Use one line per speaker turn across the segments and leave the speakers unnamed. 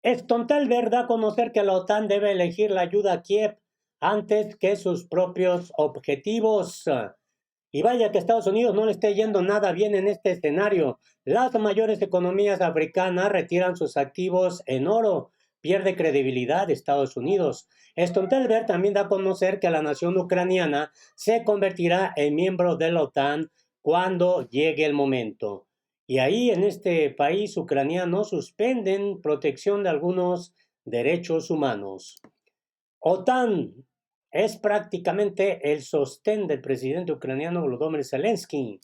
Stoltenberg da a conocer que la OTAN debe elegir la ayuda a Kiev antes que sus propios objetivos. Y vaya que Estados Unidos no le esté yendo nada bien en este escenario. Las mayores economías africanas retiran sus activos en oro. Pierde credibilidad Estados Unidos. Stoltenberg también da a conocer que la nación ucraniana se convertirá en miembro de la OTAN cuando llegue el momento. Y ahí en este país ucraniano suspenden protección de algunos derechos humanos. OTAN es prácticamente el sostén del presidente ucraniano Volodymyr Zelensky.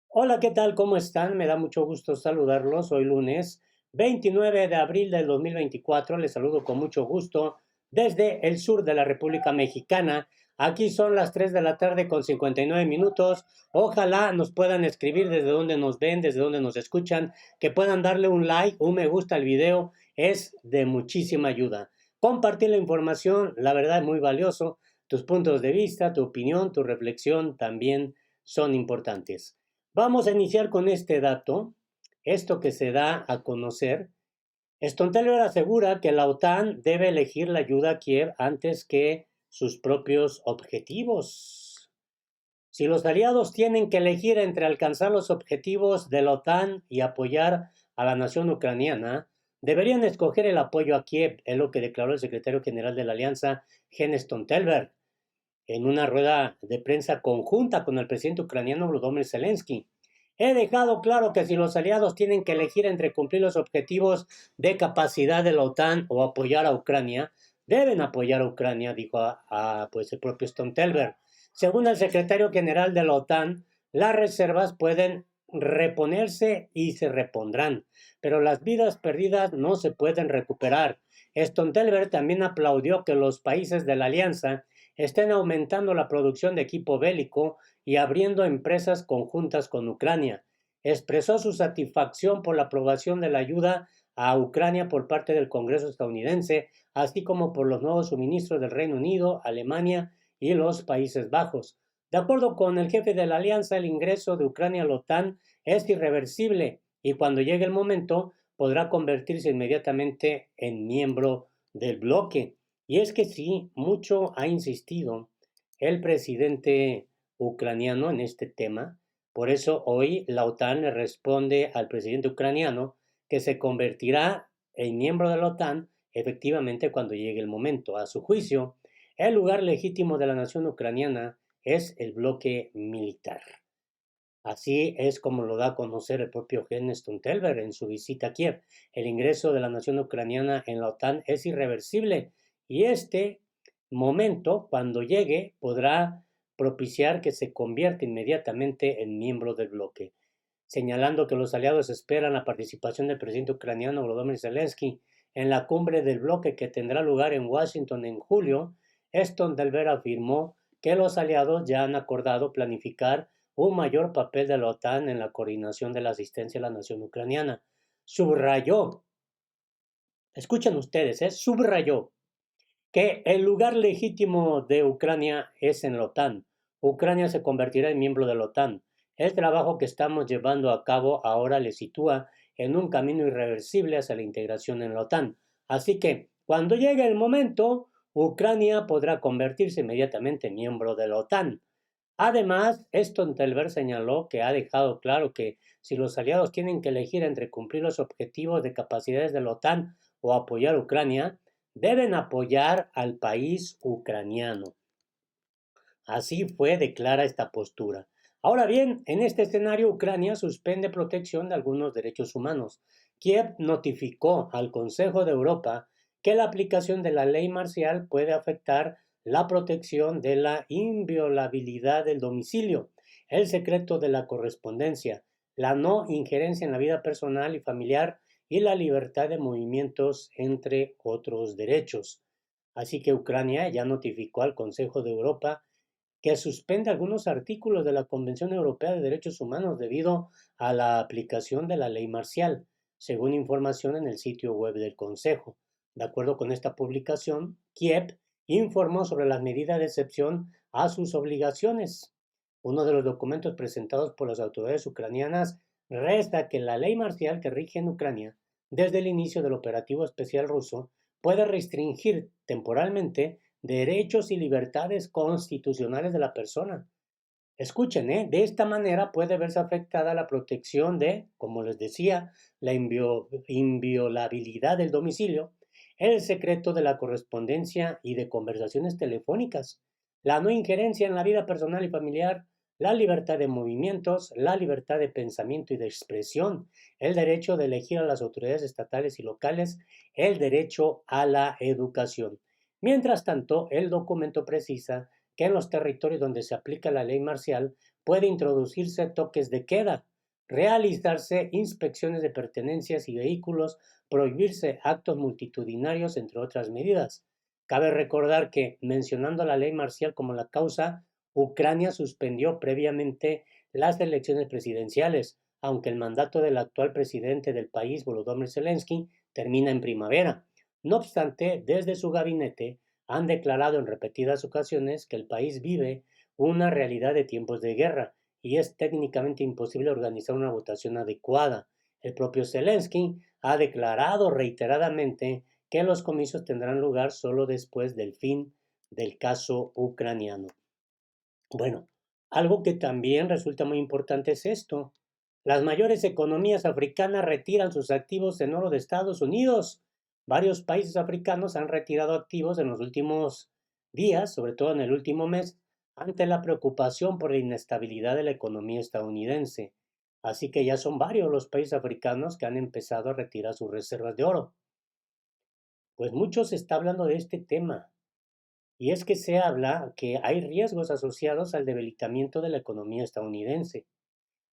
Hola, ¿qué tal? ¿Cómo están? Me da mucho gusto saludarlos. Hoy lunes 29 de abril del 2024. Les saludo con mucho gusto desde el sur de la República Mexicana. Aquí son las 3 de la tarde con 59 minutos. Ojalá nos puedan escribir desde donde nos ven, desde donde nos escuchan, que puedan darle un like, un me gusta al video. Es de muchísima ayuda. Compartir la información, la verdad es muy valioso. Tus puntos de vista, tu opinión, tu reflexión también son importantes. Vamos a iniciar con este dato, esto que se da a conocer. Stoltenberg asegura que la OTAN debe elegir la ayuda a Kiev antes que sus propios objetivos. Si los aliados tienen que elegir entre alcanzar los objetivos de la OTAN y apoyar a la nación ucraniana, deberían escoger el apoyo a Kiev, es lo que declaró el secretario general de la Alianza, Jens Stoltenberg, en una rueda de prensa conjunta con el presidente ucraniano Volodymyr Zelensky. He dejado claro que si los aliados tienen que elegir entre cumplir los objetivos de capacidad de la OTAN o apoyar a Ucrania, deben apoyar a Ucrania, dijo pues el propio Stoltenberg. Según el secretario general de la OTAN, las reservas pueden reponerse y se repondrán, pero las vidas perdidas no se pueden recuperar. Stoltenberg también aplaudió que los países de la alianza estén aumentando la producción de equipo bélico y abriendo empresas conjuntas con Ucrania. Expresó su satisfacción por la aprobación de la ayuda a Ucrania por parte del Congreso estadounidense, así como por los nuevos suministros del Reino Unido, Alemania y los Países Bajos. De acuerdo con el jefe de la alianza, el ingreso de Ucrania a la OTAN es irreversible y cuando llegue el momento podrá convertirse inmediatamente en miembro del bloque. Y es que sí, mucho ha insistido el presidente ucraniano en este tema. Por eso hoy la OTAN le responde al presidente ucraniano que se convertirá en miembro de la OTAN efectivamente cuando llegue el momento. A su juicio, el lugar legítimo de la nación ucraniana es el bloque militar. Así es como lo da a conocer el propio Jens Stoltenberg en su visita a Kiev. El ingreso de la nación ucraniana en la OTAN es irreversible y este momento, cuando llegue, podrá propiciar que se convierta inmediatamente en miembro del bloque, señalando que los aliados esperan la participación del presidente ucraniano Volodymyr Zelensky en la cumbre del bloque que tendrá lugar en Washington en julio. Stoltenberg afirmó que los aliados ya han acordado planificar un mayor papel de la OTAN en la coordinación de la asistencia a la nación ucraniana. Subrayó, escuchen ustedes, subrayó que el lugar legítimo de Ucrania es en la OTAN. Ucrania se convertirá en miembro de la OTAN. El trabajo que estamos llevando a cabo ahora le sitúa en un camino irreversible hacia la integración en la OTAN. Así que, cuando llegue el momento, Ucrania podrá convertirse inmediatamente en miembro de la OTAN. Además, Stoltenberg señaló que ha dejado claro que si los aliados tienen que elegir entre cumplir los objetivos de capacidades de la OTAN o apoyar a Ucrania, deben apoyar al país ucraniano. Así fue, declara esta postura. Ahora bien, en este escenario Ucrania suspende protección de algunos derechos humanos. Kiev notificó al Consejo de Europa que la aplicación de la ley marcial puede afectar la protección de la inviolabilidad del domicilio, el secreto de la correspondencia, la no injerencia en la vida personal y familiar y la libertad de movimientos, entre otros derechos. Así que Ucrania ya notificó al Consejo de Europa que suspende algunos artículos de la Convención Europea de Derechos Humanos debido a la aplicación de la ley marcial, según información en el sitio web del Consejo. De acuerdo con esta publicación, Kiev informó sobre las medidas de excepción a sus obligaciones. Uno de los documentos presentados por las autoridades ucranianas resta que la ley marcial que rige en Ucrania desde el inicio del operativo especial ruso, puede restringir temporalmente derechos y libertades constitucionales de la persona. Escuchen, de esta manera puede verse afectada la protección de, como les decía, la inviolabilidad del domicilio, el secreto de la correspondencia y de conversaciones telefónicas, la no injerencia en la vida personal y familiar, la libertad de movimientos, la libertad de pensamiento y de expresión, el derecho de elegir a las autoridades estatales y locales, el derecho a la educación. Mientras tanto, el documento precisa que en los territorios donde se aplica la ley marcial puede introducirse toques de queda, realizarse inspecciones de pertenencias y vehículos, prohibirse actos multitudinarios, entre otras medidas. Cabe recordar que, mencionando la ley marcial como la causa, Ucrania suspendió previamente las elecciones presidenciales, aunque el mandato del actual presidente del país, Volodymyr Zelensky, termina en primavera. No obstante, desde su gabinete han declarado en repetidas ocasiones que el país vive una realidad de tiempos de guerra y es técnicamente imposible organizar una votación adecuada. El propio Zelensky ha declarado reiteradamente que los comicios tendrán lugar solo después del fin del caso ucraniano. Bueno, algo que también resulta muy importante es esto. Las mayores economías africanas retiran sus activos en oro de Estados Unidos. Varios países africanos han retirado activos en los últimos días, sobre todo en el último mes, ante la preocupación por la inestabilidad de la economía estadounidense. Así que ya son varios los países africanos que han empezado a retirar sus reservas de oro. Pues mucho se está hablando de este tema. Y es que se habla que hay riesgos asociados al debilitamiento de la economía estadounidense.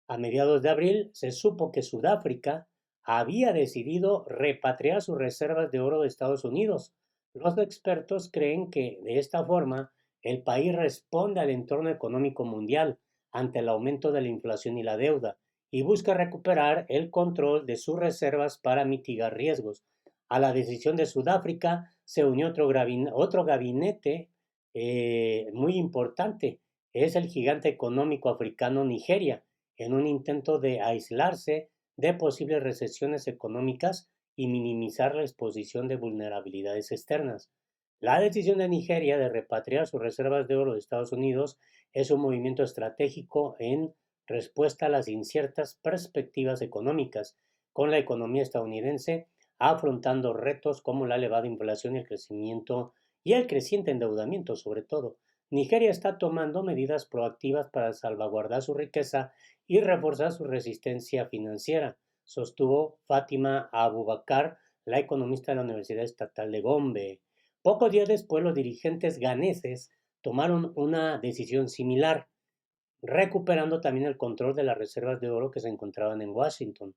A mediados de abril se supo que Sudáfrica había decidido repatriar sus reservas de oro de Estados Unidos. Los expertos creen que de esta forma el país responde al entorno económico mundial ante el aumento de la inflación y la deuda y busca recuperar el control de sus reservas para mitigar riesgos. A la decisión de Sudáfrica se unió otro gabinete muy importante. Es el gigante económico africano Nigeria, en un intento de aislarse de posibles recesiones económicas y minimizar la exposición de vulnerabilidades externas. La decisión de Nigeria de repatriar sus reservas de oro de Estados Unidos es un movimiento estratégico en respuesta a las inciertas perspectivas económicas, con la economía estadounidense afrontando retos como la elevada inflación y el crecimiento y el creciente endeudamiento sobre todo. Nigeria está tomando medidas proactivas para salvaguardar su riqueza y reforzar su resistencia financiera, sostuvo Fátima Abubakar, la economista de la Universidad Estatal de Gombe. Pocos días después, los dirigentes ganeses tomaron una decisión similar, recuperando también el control de las reservas de oro que se encontraban en Washington.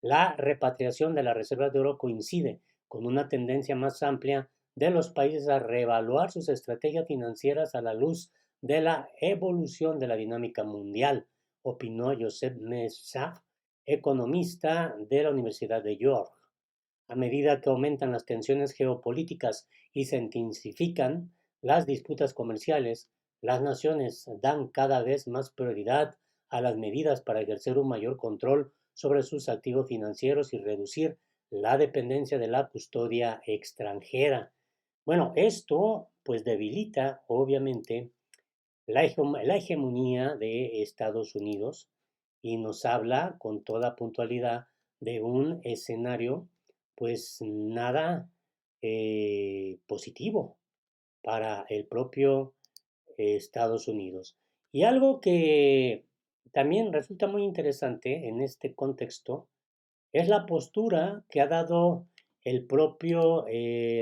La repatriación de las reservas de oro coincide con una tendencia más amplia de los países a reevaluar sus estrategias financieras a la luz de la evolución de la dinámica mundial, opinó Joseph Messaf, economista de la Universidad de York. A medida que aumentan las tensiones geopolíticas y se intensifican las disputas comerciales, las naciones dan cada vez más prioridad a las medidas para ejercer un mayor control sobre sus activos financieros y reducir la dependencia de la custodia extranjera. Bueno, esto pues debilita obviamente la hegemonía de Estados Unidos y nos habla con toda puntualidad de un escenario pues nada positivo para el propio Estados Unidos. Y algo que también resulta muy interesante en este contexto es la postura que ha dado el propio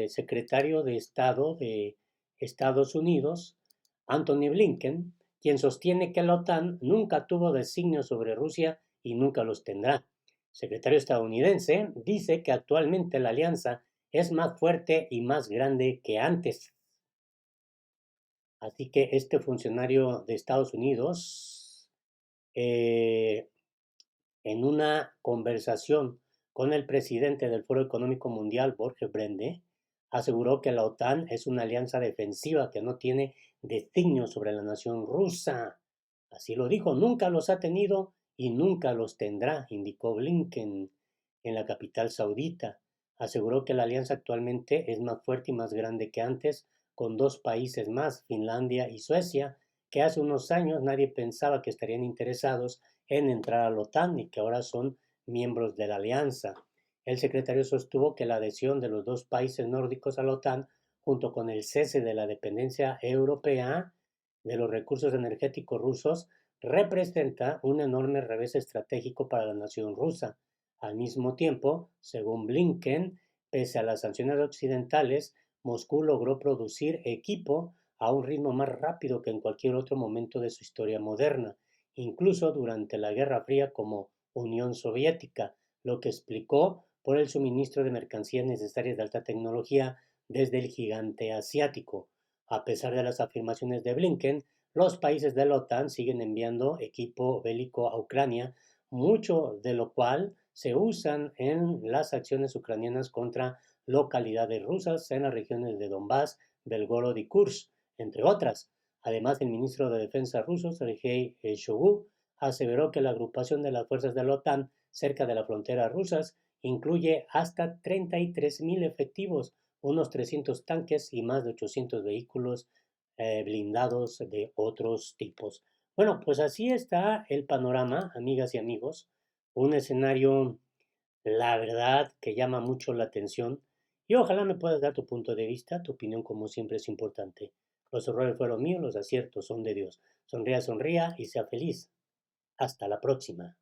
secretario de Estado de Estados Unidos, Anthony Blinken, quien sostiene que la OTAN nunca tuvo designios sobre Rusia y nunca los tendrá. El secretario estadounidense dice que actualmente la alianza es más fuerte y más grande que antes. Así que este funcionario de Estados Unidos eh, en una conversación con el presidente del Foro Económico Mundial, Jorge Brende, aseguró que la OTAN es una alianza defensiva que no tiene designios sobre la nación rusa. Así lo dijo, nunca los ha tenido y nunca los tendrá, indicó Blinken. en la capital saudita. Aseguró que la alianza actualmente es más fuerte y más grande que antes, con dos países más, Finlandia y Suecia, que hace unos años nadie pensaba que estarían interesados en entrar a la OTAN y que ahora son miembros de la alianza. El secretario sostuvo que la adhesión de los dos países nórdicos a la OTAN, junto con el cese de la dependencia europea de los recursos energéticos rusos, representa un enorme revés estratégico para la nación rusa. Al mismo tiempo, según Blinken, pese a las sanciones occidentales, Moscú logró producir equipo a un ritmo más rápido que en cualquier otro momento de su historia moderna, incluso durante la Guerra Fría como Unión Soviética, lo que explicó por el suministro de mercancías necesarias de alta tecnología desde el gigante asiático. A pesar de las afirmaciones de Blinken, los países de la OTAN siguen enviando equipo bélico a Ucrania, mucho de lo cual se usan en las acciones ucranianas contra localidades rusas en las regiones de Donbass, Belgorod y Kursk, entre otras. Además, el ministro de Defensa ruso, Sergei Shoigu, aseveró que la agrupación de las fuerzas de la OTAN cerca de la frontera rusas incluye hasta 33.000 efectivos, unos 300 tanques y más de 800 vehículos blindados de otros tipos. Bueno, pues así está el panorama, amigas y amigos. Un escenario, la verdad, que llama mucho la atención. Y ojalá me puedas dar tu punto de vista, tu opinión como siempre es importante. Los errores fueron míos, los aciertos son de Dios. Sonría, sonría y sea feliz. Hasta la próxima.